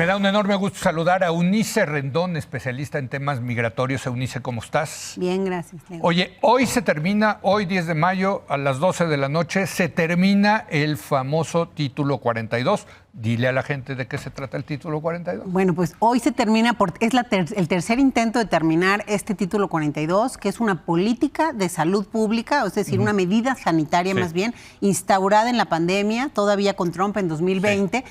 Me da un enorme gusto saludar a Eunice Rendón, especialista en temas migratorios. Eunice, ¿cómo estás? Bien, gracias, Leo. Oye, hoy 10 de mayo, a las 12 de la noche, se termina el famoso Título 42. Dile a la gente de qué se trata el Título 42. Bueno, pues hoy se termina, es el tercer intento de terminar este Título 42, que es una política de salud pública, es decir, una medida sanitaria más bien, instaurada en la pandemia, todavía con Trump en 2020,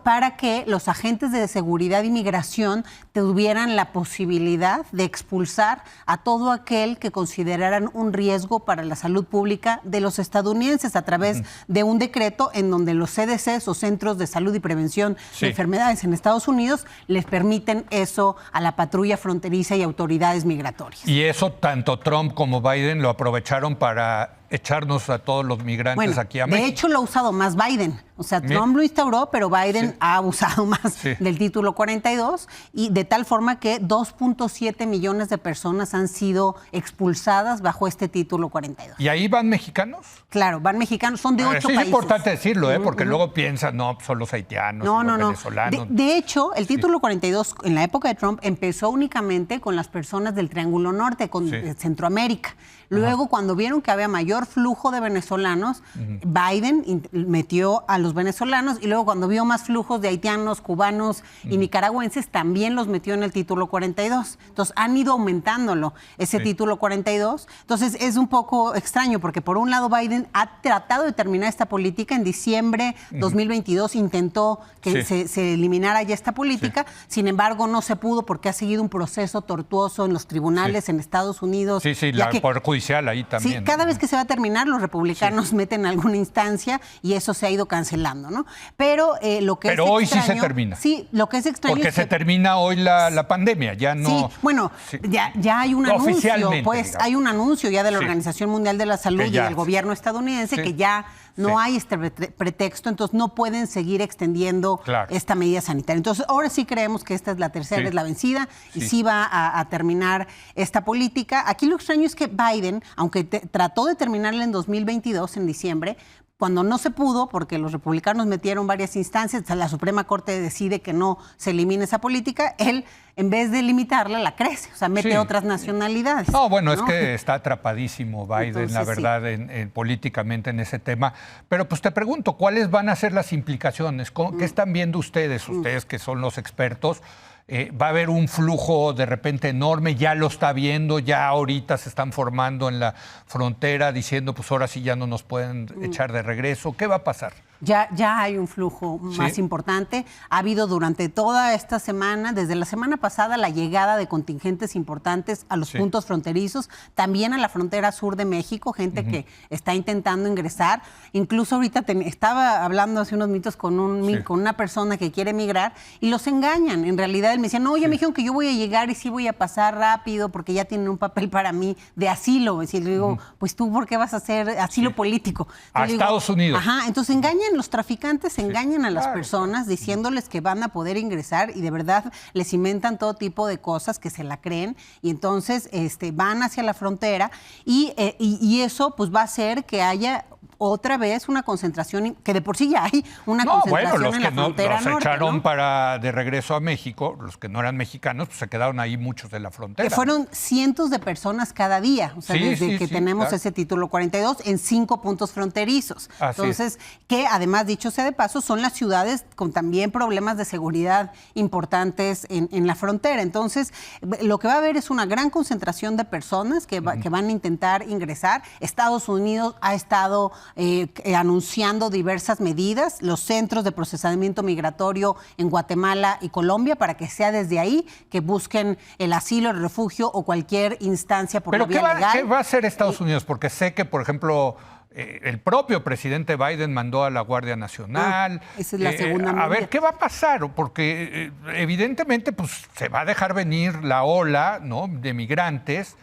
para que los agentes de seguridad y migración tuvieran la posibilidad de expulsar a todo aquel que consideraran un riesgo para la salud pública de los estadounidenses a través de un decreto en donde los CDCs o Centros de Salud y Prevención de Enfermedades en Estados Unidos les permiten eso a la patrulla fronteriza y autoridades migratorias. Y eso tanto Trump como Biden lo aprovecharon para echarnos a todos los migrantes aquí a México. De hecho, lo ha usado más Biden. O sea, Trump lo instauró, pero Biden ha abusado más del Título 42 y de tal forma que 2.7 millones de personas han sido expulsadas bajo este Título 42. ¿Y ahí van mexicanos? Claro, van mexicanos, son de 8 países. Es importante decirlo, porque luego piensan, no, son los haitianos, los venezolanos. De hecho, el Título 42 en la época de Trump empezó únicamente con las personas del Triángulo Norte, con Centroamérica. Luego, cuando vieron que había mayor flujo de venezolanos, Biden metió a los venezolanos y luego cuando vio más flujos de haitianos, cubanos y nicaragüenses, también los metió en el Título 42. Entonces, han ido aumentándolo, ese Título 42. Entonces, es un poco extraño porque, por un lado, Biden ha tratado de terminar esta política. En diciembre 2022 intentó que se eliminara ya esta política. Sin embargo, no se pudo porque ha seguido un proceso tortuoso en los tribunales en Estados Unidos. Por judicial ahí también. Sí, cada vez que se va a terminar, los republicanos meten alguna instancia y eso se ha ido cancelando, ¿no? Pero lo que Pero es hoy extraño, sí se termina. Sí, lo que es extraño porque es que se termina hoy la pandemia, ya no... Sí, bueno, ya hay un anuncio, pues digamos. Hay un anuncio ya de la Organización Mundial de la Salud y del gobierno estadounidense que ya no hay este pretexto, entonces no pueden seguir extendiendo esta medida sanitaria. Entonces, ahora sí creemos que esta es la tercera, es la vencida, y sí va a terminar esta política. Aquí lo extraño es que Biden, aunque trató de terminarla en 2022, en diciembre, cuando no se pudo, porque los republicanos metieron varias instancias, la Suprema Corte decide que no se elimine esa política, él, en vez de limitarla, la crece, o sea, mete otras nacionalidades. No, bueno, es que está atrapadísimo Biden, entonces, la verdad, políticamente en ese tema. Pero pues te pregunto, ¿cuáles van a ser las implicaciones? ¿Qué están viendo ustedes que son los expertos? ¿Va a haber un flujo de repente enorme? ¿Ya lo está viendo? ¿Ya ahorita se están formando en la frontera diciendo, pues ahora sí ya no nos pueden echar de regreso? ¿Qué va a pasar? Ya hay un flujo más importante. Ha habido durante toda esta semana, desde la semana pasada, la llegada de contingentes importantes a los puntos fronterizos, también a la frontera sur de México, gente que está intentando ingresar. Incluso ahorita estaba hablando hace unos minutos con una persona que quiere emigrar y los engañan. En realidad él me decía, no, ya me dijeron que yo voy a llegar y sí voy a pasar rápido porque ya tienen un papel para mí de asilo. Y le digo, pues tú, ¿por qué vas a hacer asilo político? A Estados Unidos. Entonces engañan. Los traficantes engañan a las personas diciéndoles que van a poder ingresar y de verdad les inventan todo tipo de cosas que se la creen y entonces van hacia la frontera y eso pues va a hacer que haya otra vez una concentración, que de por sí ya hay una concentración en la frontera norte. Los echaron de regreso a México, los que no eran mexicanos, pues se quedaron ahí muchos de la frontera. Que fueron cientos de personas cada día, o sea, desde que tenemos ese Título 42 en 5 puntos fronterizos. Entonces, que además, dicho sea de paso, son las ciudades con también problemas de seguridad importantes en la frontera. Entonces, lo que va a haber es una gran concentración de personas que van a intentar ingresar. Estados Unidos ha estado anunciando diversas medidas, los centros de procesamiento migratorio en Guatemala y Colombia, para que sea desde ahí que busquen el asilo, el refugio o cualquier instancia por la vía legal. ¿Qué va a hacer Estados Unidos? Porque sé que, por ejemplo, el propio presidente Biden mandó a la Guardia Nacional. Esa es la segunda medida. A ver, ¿qué va a pasar? Porque evidentemente pues, se va a dejar venir la ola, ¿no?, de migrantes.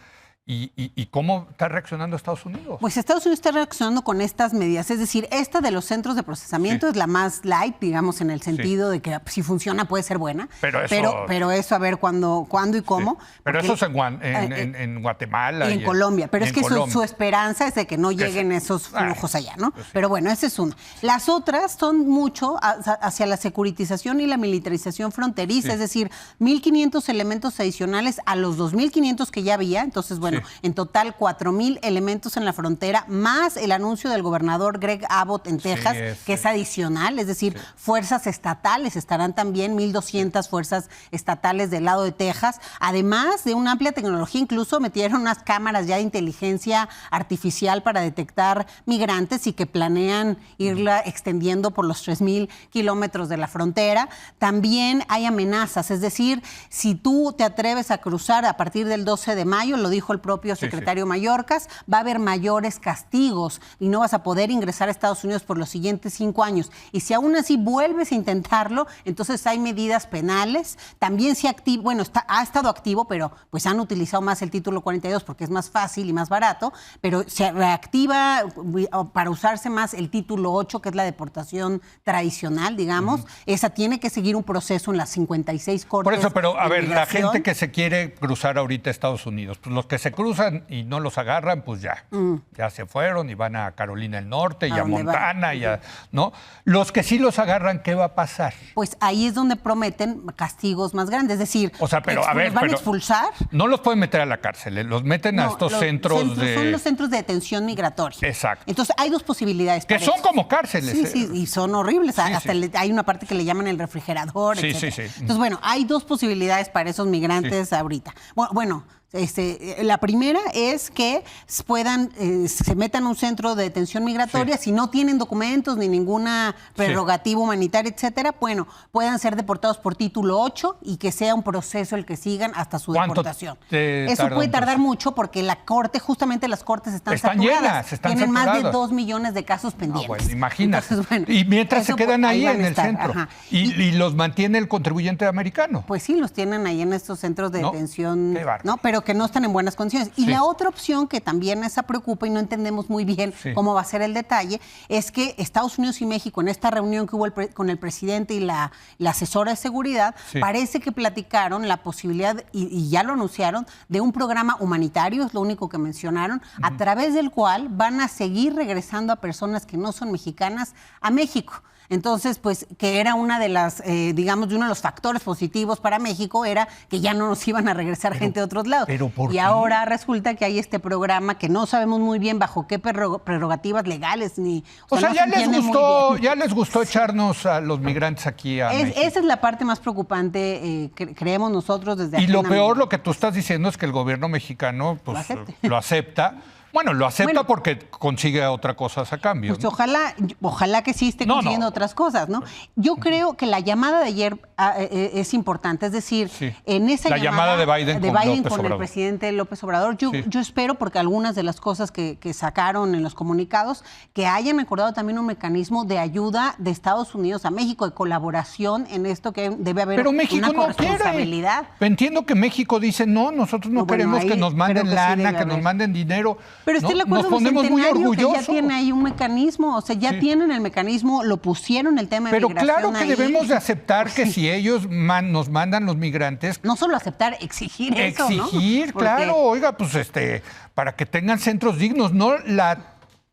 ¿Y cómo está reaccionando Estados Unidos? Pues Estados Unidos está reaccionando con estas medidas. Es decir, esta de los centros de procesamiento es la más light, digamos, en el sentido de que si funciona puede ser buena. Pero eso a ver cuándo y cómo. Pero eso es en Guatemala. Y en Colombia. Pero es que su esperanza es de que no lleguen esos flujos allá, ¿no? Pues pero bueno, esa es una. Las otras son mucho hacia la securitización y la militarización fronteriza. Es decir, 1.500 elementos adicionales a los 2.500 que ya había. Entonces, bueno, en total 4,000 elementos en la frontera, más el anuncio del gobernador Greg Abbott en Texas, que es adicional, es decir, fuerzas estatales, estarán también 1,200 fuerzas estatales del lado de Texas, además de una amplia tecnología, incluso metieron unas cámaras ya de inteligencia artificial para detectar migrantes y que planean irla extendiendo por los 3,000 kilómetros de la frontera. También hay amenazas, es decir, si tú te atreves a cruzar a partir del 12 de mayo, lo dijo el propio secretario Mayorkas, va a haber mayores castigos y no vas a poder ingresar a Estados Unidos por los siguientes 5 años. Y si aún así vuelves a intentarlo, entonces hay medidas penales. También ha estado activo, pero pues han utilizado más el título 42 porque es más fácil y más barato, pero se reactiva para usarse más el título 8, que es la deportación tradicional, digamos. Esa tiene que seguir un proceso en las 56 cortes. Por eso, pero a ver, la gente que se quiere cruzar ahorita a Estados Unidos, pues los que se cruzan y no los agarran, pues ya se fueron y van a Carolina del Norte y a Montana, ¿no? Los que sí los agarran, ¿qué va a pasar? Pues ahí es donde prometen castigos más grandes, es decir, o sea, pero, ¿los van a expulsar? No los pueden meter a la cárcel, los meten a estos centros de... Son los centros de detención migratoria. Exacto. Entonces hay dos posibilidades. Que son como cárceles. Sí, y son horribles. Hay una parte que le llaman el refrigerador, etc. Entonces, bueno, hay dos posibilidades para esos migrantes ahorita. Bueno, la primera es que puedan, se metan a un centro de detención migratoria, si no tienen documentos ni ninguna prerrogativa humanitaria, etcétera, bueno, puedan ser deportados por título 8 y que sea un proceso el que sigan hasta su deportación. Eso puede tardar mucho porque justamente las cortes están saturadas. Tienen más de 2 millones de casos pendientes. Bueno, imagínate. Entonces, y mientras se quedan ahí en el centro. Y los mantiene el contribuyente americano. Pues sí, los tienen ahí en estos centros de detención, ¿no? Pero que no están en buenas condiciones. Y la otra opción que también esa preocupa y no entendemos muy bien cómo va a ser el detalle, es que Estados Unidos y México, en esta reunión que hubo con el presidente y la asesora de seguridad, parece que platicaron la posibilidad, y ya lo anunciaron, de un programa humanitario, es lo único que mencionaron, a través del cual van a seguir regresando a personas que no son mexicanas a México. Entonces, pues, que era una de las, digamos, de uno de los factores positivos para México era que ya no nos iban a regresar gente de otros lados. Y ahora resulta que hay este programa que no sabemos muy bien bajo qué prerrogativas legales ni... O sea, ya les gustó echarnos a los migrantes aquí a México. Esa es la parte más preocupante, creemos nosotros desde aquí. Y lo peor, lo que tú estás diciendo es que el gobierno mexicano pues, lo acepta. Bueno, lo acepta porque consigue otra cosa a cambio. Pues ¿no? ojalá que sí esté consiguiendo otras cosas, ¿no? Yo creo que la llamada de ayer es importante. Es decir, en esa llamada de Biden con el presidente López Obrador, yo espero, porque algunas de las cosas que sacaron en los comunicados, que hayan acordado también un mecanismo de ayuda de Estados Unidos a México, de colaboración en esto, que debe haber una corresponsabilidad. Entiendo que México dice, no, nosotros no queremos que nos manden lana, que nos manden dinero. Pero está el acuerdo bicentenario que ya tiene ahí un mecanismo, o sea, ya tienen el mecanismo, lo pusieron el tema de migración. Pero claro que debemos de aceptar que si ellos nos mandan los migrantes... No solo aceptar, exigir eso, ¿no? Exigir, claro, oiga, pues para que tengan centros dignos, no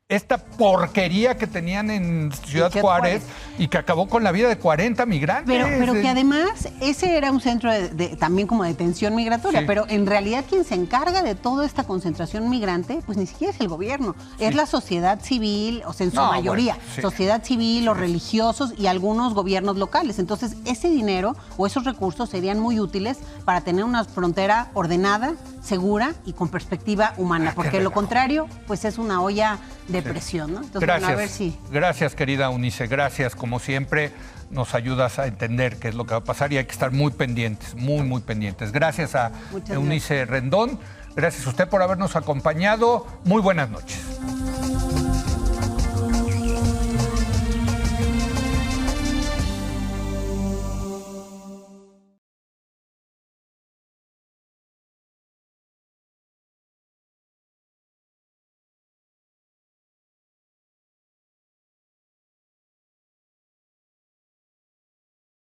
esta porquería que tenían en Ciudad Juárez y que acabó con la vida de 40 migrantes. Pero que además ese era un centro también como de detención migratoria, pero en realidad quien se encarga de toda esta concentración migrante, pues ni siquiera es el gobierno, es la sociedad civil, o sea, en su mayoría, sociedad civil, los religiosos y algunos gobiernos locales. Entonces, ese dinero o esos recursos serían muy útiles para tener una frontera ordenada, segura y con perspectiva humana, porque lo contrario, pues es una olla de presión, ¿no? Entonces, gracias, a ver si... Gracias, querida Eunice, gracias. Como siempre, nos ayudas a entender qué es lo que va a pasar y hay que estar muy pendientes, muy pendientes. Gracias a Eunice Rendón, gracias a usted por habernos acompañado. Muy buenas noches.